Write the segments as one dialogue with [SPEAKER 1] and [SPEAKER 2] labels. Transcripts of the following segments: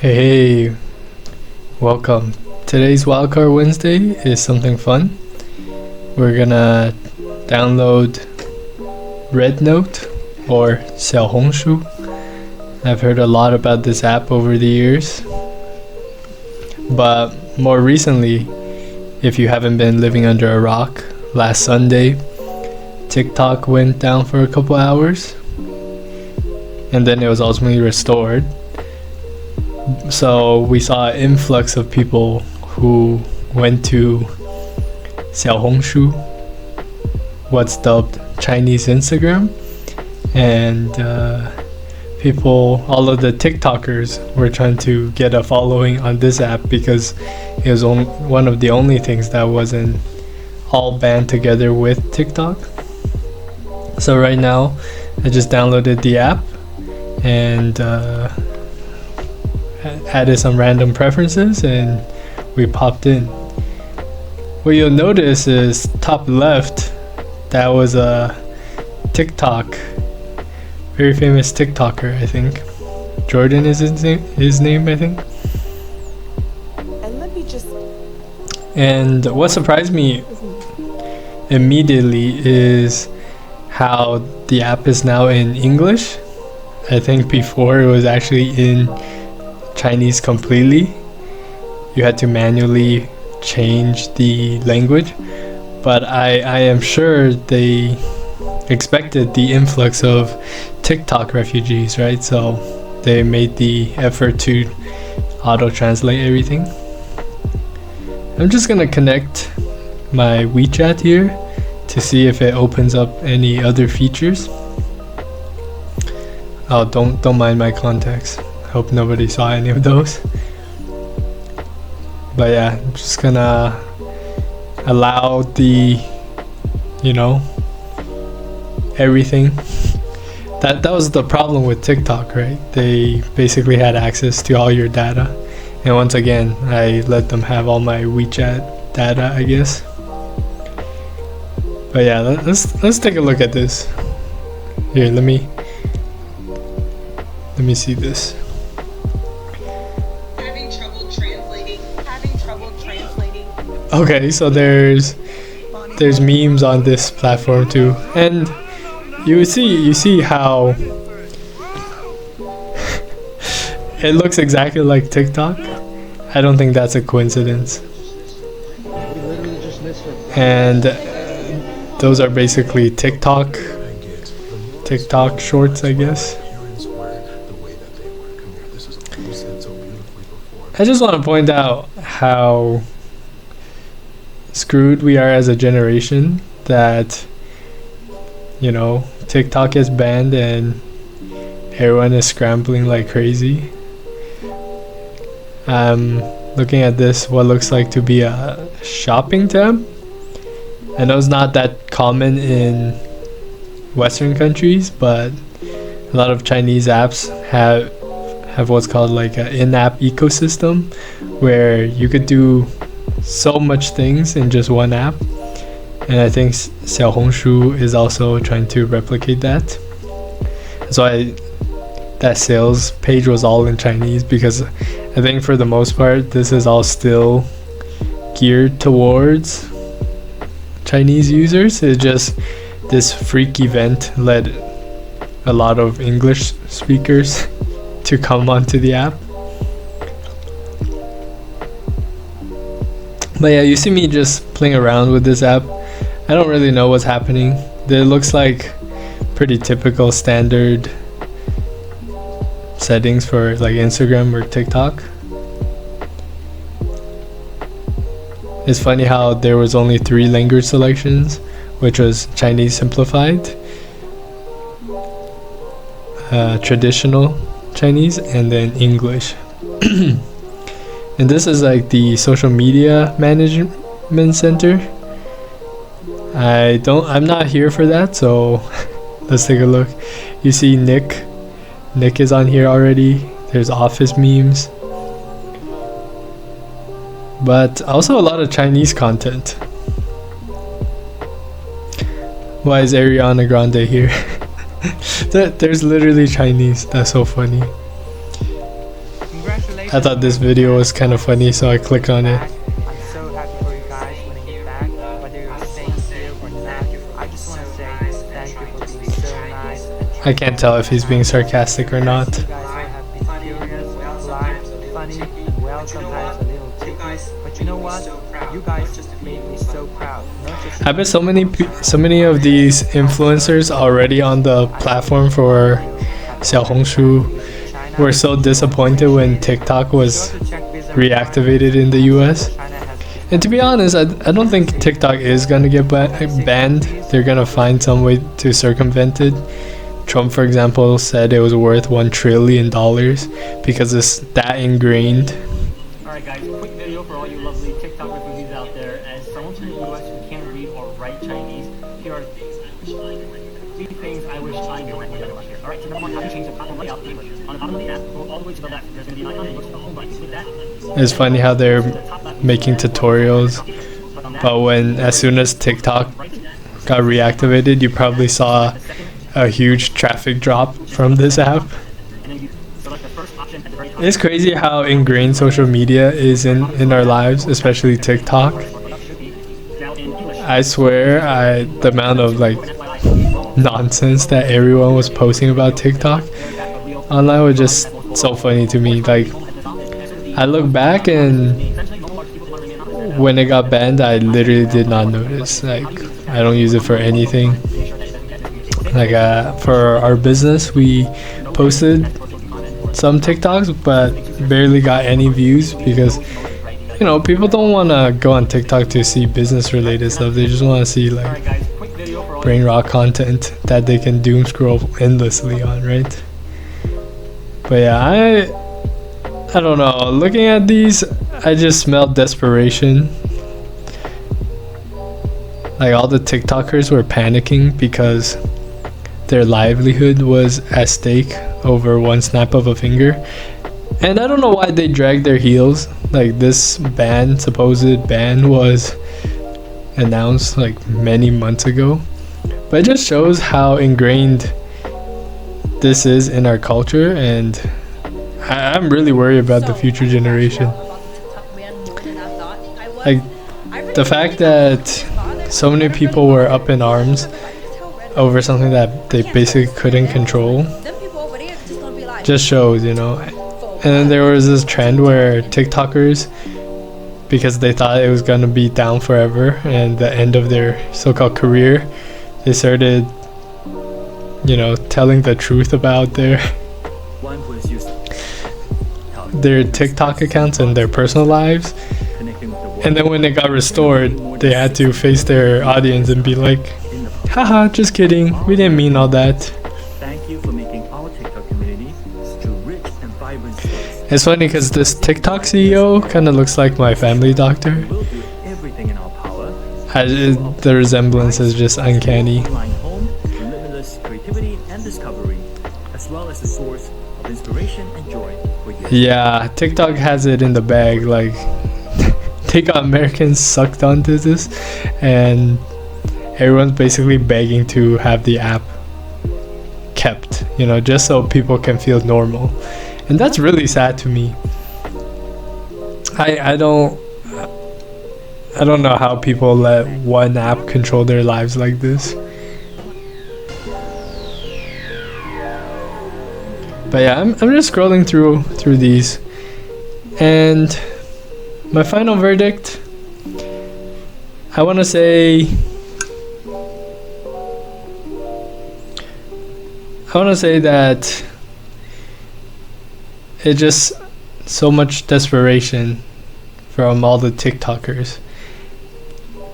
[SPEAKER 1] Hey, welcome. Today's Wildcard Wednesday is something fun. We're gonna download Red Note or XiaoHongShu. I've heard a lot about this app over the years, but more recently, if you haven't been living under a rock, last Sunday, TikTok went down for a couple hours, and then it was ultimately restored. So we saw an influx of people who went to XiaoHongShu, what's dubbed Chinese Instagram, and all of the TikTokers were trying to get a following on this app because it was one of the only things that wasn't all banned together with TikTok. So right now, I just downloaded the app and added some random preferences and we popped in. What you'll notice is top left, that was a TikTok, very famous TikToker, I think. Jordan is his name, I think. And what surprised me immediately is how the app is now in English. I think before it was actually in Chinese completely. You had to manually change the language, but I am sure they expected the influx of TikTok refugees, right? So they made the effort to auto-translate everything. I'm just gonna connect my WeChat here to see if it opens up any other features. Oh, don't mind my contacts. Hope nobody saw any of those. But yeah, I'm just gonna allow the, everything. That was the problem with TikTok, right? They basically had access to all your data. And once again, I let them have all my WeChat data, I guess. But yeah, let's take a look at this. Here, let me see this. Okay, so there's memes on this platform too, and you see how it looks exactly like TikTok. I don't think that's a coincidence. And those are basically TikTok shorts, I guess. I just want to point out how screwed we are as a generation that TikTok is banned and everyone is scrambling like crazy. I'm looking at this, what looks like to be a shopping tab. I know it's not that common in Western countries, but a lot of Chinese apps have what's called like an in-app ecosystem where you could do so much things in just one app, and I think XiaoHongShu is also trying to replicate that. So that sales page was all in Chinese because I think for the most part this is all still geared towards Chinese users. It's just this freak event led a lot of English speakers to come onto the app. But yeah, you see me just playing around with this app. I don't really know what's happening. It looks like pretty typical standard settings for like Instagram or TikTok. It's funny how there was only 3 language selections, which was Chinese simplified, traditional Chinese, and then English. And this is like the social media management center. I'm not here for that, so let's take a look. You see Nick is on here already. There's office memes, but also a lot of Chinese content. Why is Ariana Grande here? There's literally Chinese. That's so funny. I thought this video was kind of funny, so I clicked on it.
[SPEAKER 2] I'm so happy for you guys when you get back. Whether you're staying here or not, I just want to say thank you for being so nice.
[SPEAKER 1] I can't tell if he's being sarcastic or not.
[SPEAKER 2] You guys all have been curious, polite, funny, and well, sometimes a little tricky. But you know what? You guys just made me so proud. Not just
[SPEAKER 1] I bet so many of these influencers already on the platform for XiaoHongShu were so disappointed when TikTok was reactivated in the US. And to be honest, I don't think TikTok is gonna get banned. They're gonna find some way to circumvent it. Trump, for example, said it was worth $1 trillion because it's that ingrained.
[SPEAKER 3] Alright guys, quick video for all you lovely TikTok refugees out there. As someone from the US who can't read or write Chinese, here are 3 things I wish I knew when I was here. Alright, so number 1, how to change the platform layout to English. On the bottom of the app, go all the way to the left. There's going to be an icon that looks like a home button. Click that.
[SPEAKER 1] It's funny how they're making tutorials, but as soon as TikTok got reactivated, you probably saw a huge traffic drop from this app. It's crazy how ingrained social media is in our lives, especially TikTok. I swear, the amount of like nonsense that everyone was posting about TikTok online was just so funny to me. Like, I look back and when it got banned, I literally did not notice. Like, I don't use it for anything. Like, for our business, we posted some TikToks, but barely got any views because, you know, people don't want to go on TikTok to see business related stuff. They just want to see like brain rot content that they can doom scroll endlessly on, right? But yeah, I don't know. Looking at these, I just smelled desperation. Like, all the TikTokers were panicking because their livelihood was at stake over one snap of a finger. And I don't know why they dragged their heels. Like, this supposed ban was announced like many months ago. But it just shows how ingrained this is in our culture, and I'm really worried about the future generation. Like, the fact that so many people were up in arms over something that they basically couldn't control just shows, you know. And then there was this trend where TikTokers, because they thought it was gonna be down forever and the end of their so-called career, they started, you know, telling the truth about their TikTok accounts and their personal lives. And then when it got restored, they had to face their audience and be like, haha, just kidding, we didn't mean all that.
[SPEAKER 4] Thank you for making our TikTok community such a rich and vibrant space.
[SPEAKER 1] It's funny because this TikTok CEO kind of looks like my family doctor.
[SPEAKER 4] We'll do everything in our power.
[SPEAKER 1] The resemblance is just uncanny.
[SPEAKER 4] Online home to limitless creativity and discovery, as well as a source of inspiration and joy for you.
[SPEAKER 1] Yeah, TikTok has it in the bag. Like, they got Americans sucked onto this, and everyone's basically begging to have the app kept, you know, just so people can feel normal. And that's really sad to me. I don't know how people let one app control their lives like this. But yeah, I'm just scrolling through these, and my final verdict, I want to say that it's just so much desperation from all the TikTokers.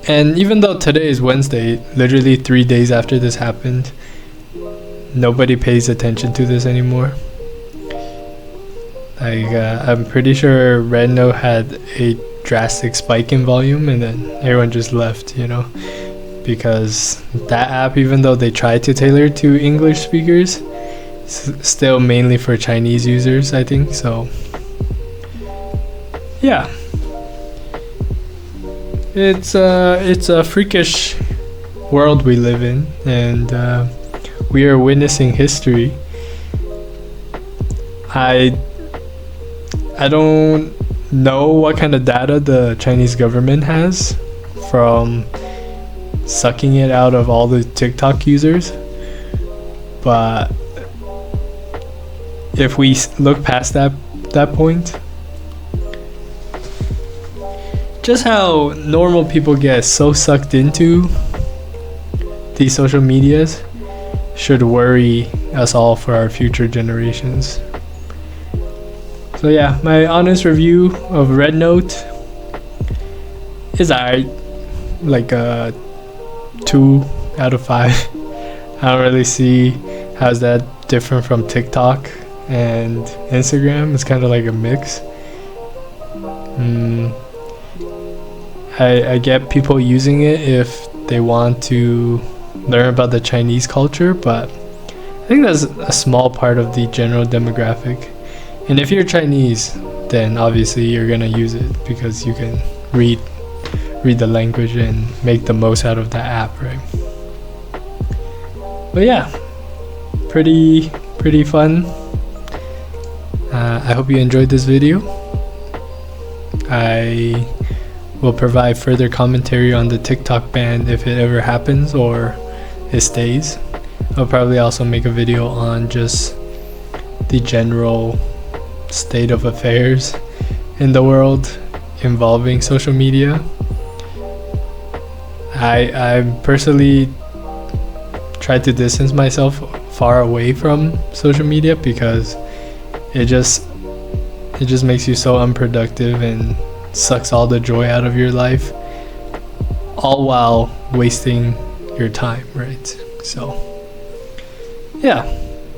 [SPEAKER 1] And even though today is Wednesday, literally 3 days after this happened, nobody pays attention to this anymore. Like, I'm pretty sure Redno had a drastic spike in volume, and then everyone just left, you know, because that app, even though they tried to tailor it to English speakers, still mainly for Chinese users, I think. So yeah, it's a freakish world we live in, and we are witnessing history. I don't know what kind of data the Chinese government has from sucking it out of all the TikTok users, but if we look past that point, just how normal people get so sucked into these social medias should worry us all for our future generations. So yeah, my honest review of Red Note is alright, like a 2 out of 5. I don't really see how's that different from TikTok and Instagram. It's kind of like a mix. I get people using it if they want to learn about the Chinese culture, but I think that's a small part of the general demographic. And if you're Chinese, then obviously you're gonna use it because you can read the language and make the most out of the app, right? But yeah, pretty fun. I hope you enjoyed this video. I will provide further commentary on the TikTok ban if it ever happens or it stays. I'll probably also make a video on just the general state of affairs in the world involving social media. I personally try to distance myself far away from social media because it just makes you so unproductive and sucks all the joy out of your life, all while wasting your time, right? So yeah,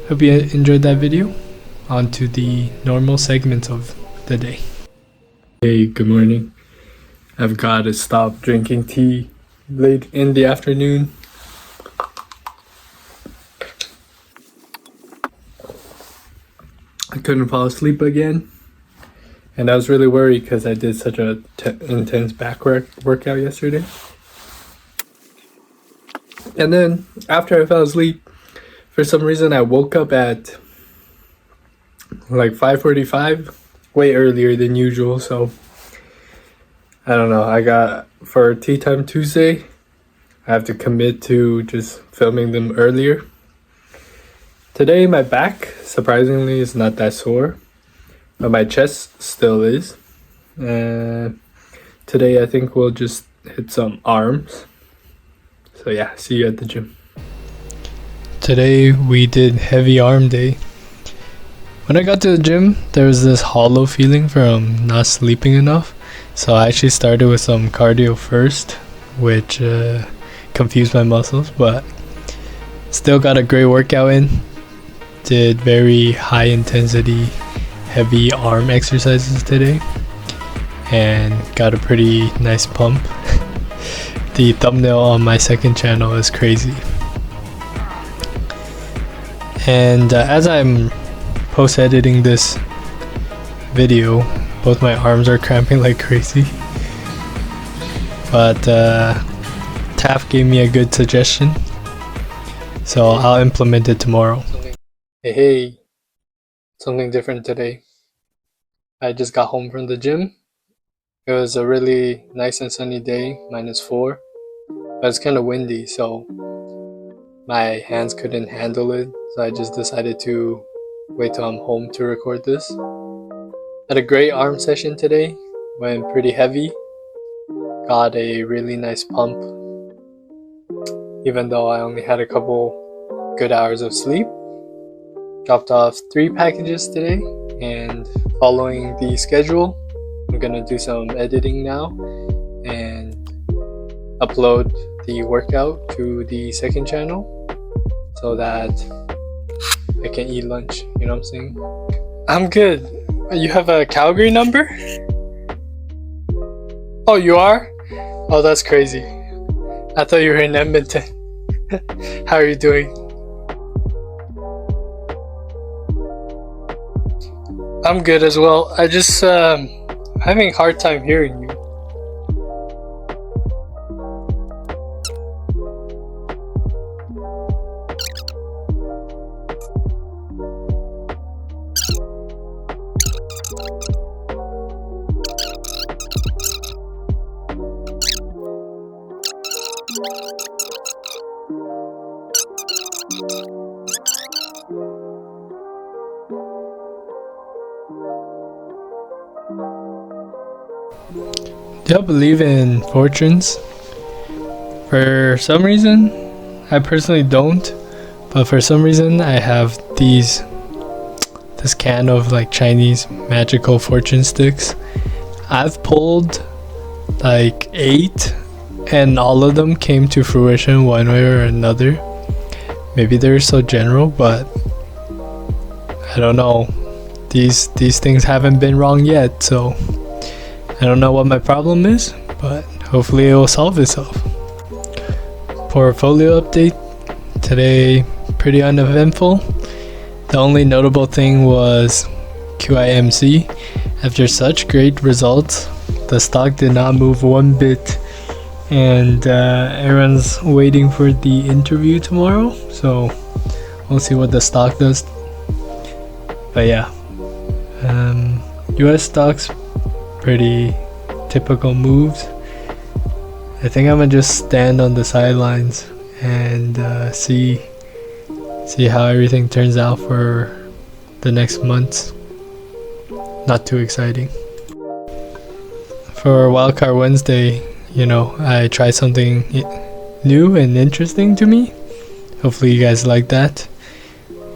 [SPEAKER 1] hope you enjoyed that video. On to the normal segments of the day. Hey, good morning. I've got to stop drinking tea late in the afternoon. I couldn't fall asleep again, and I was really worried because I did such a intense back workout yesterday. And then after I fell asleep, for some reason I woke up at like 5:45, way earlier than usual. So I don't know, I got, for Tea Time Tuesday, I have to commit to just filming them earlier. Today my back, surprisingly, is not that sore, but my chest still is. Today I think we'll just hit some arms. So yeah, see you at the gym. Today we did heavy arm day. When I got to the gym, there was this hollow feeling from not sleeping enough. So I actually started with some cardio first, which confused my muscles, but still got a great workout in. Did very high intensity, heavy arm exercises today, and got a pretty nice pump. The thumbnail on my second channel is crazy. And as I'm post-editing this video, both my arms are cramping like crazy. But Taff gave me a good suggestion, so I'll implement it tomorrow. Hey, something different today. I just got home from the gym. It was a really nice and sunny day, -4, but it's kind of windy, so my hands couldn't handle it, so I just decided to wait till I'm home to record this. Had a great arm session today, went pretty heavy, got a really nice pump, even though I only had a couple good hours of sleep. Dropped off 3 packages today, and following the schedule, I'm gonna do some editing now and upload the workout to the second channel so that I can eat lunch, you know what I'm saying? I'm good. You have a Calgary number? Oh, you are? Oh, that's crazy. I thought you were in Edmonton. How are you doing? I'm good as well. I just having a hard time hearing you. Do y'all believe in fortunes? For some reason, I personally don't, but for some reason I have this can of like Chinese magical fortune sticks. I've pulled like 8 and all of them came to fruition one way or another. Maybe they're so general, but I don't know. These things haven't been wrong yet, so I don't know what my problem is, but hopefully it will solve itself. Portfolio update today, pretty uneventful. The only notable thing was QIMC. After such great results, the stock did not move one bit, and everyone's waiting for the interview tomorrow, so we'll see what the stock does. But yeah, US stocks, pretty typical moves. I think I'm gonna just stand on the sidelines and see how everything turns out for the next months. Not too exciting. For Wildcard Wednesday, I tried something new and interesting to me. Hopefully you guys like that.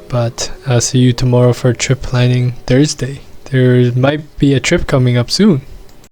[SPEAKER 1] But I'll see you tomorrow for trip planning Thursday. There might be a trip coming up soon.